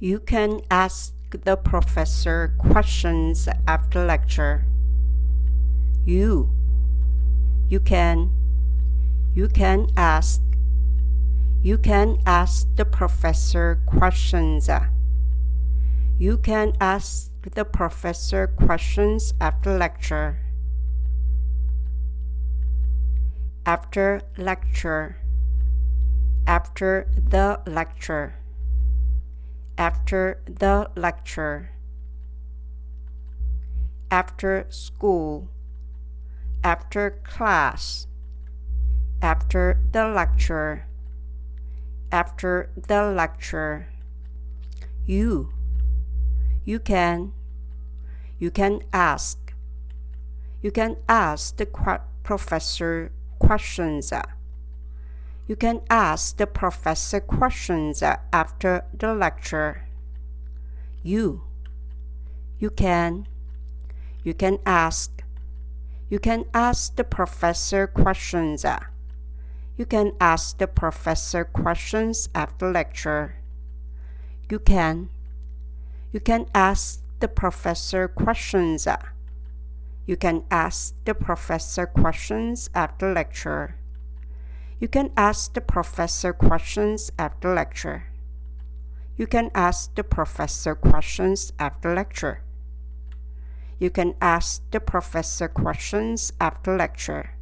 You can ask the professor questions after lecture. You can ask the professor questions. You can ask the professor questions after lecture. After lecture. After the lecture. After the lecture. After school. After class. After the lecture. After the lecture. You can ask the professor questions. You can ask the professor questions after the lecture. You can ask the professor questions. You can ask the professor questions after lecture. You can ask the professor questions. You can ask the professor questions after lecture. You can ask the professor questions after lecture. You can ask the professor questions after lecture. You can ask the professor questions after lecture.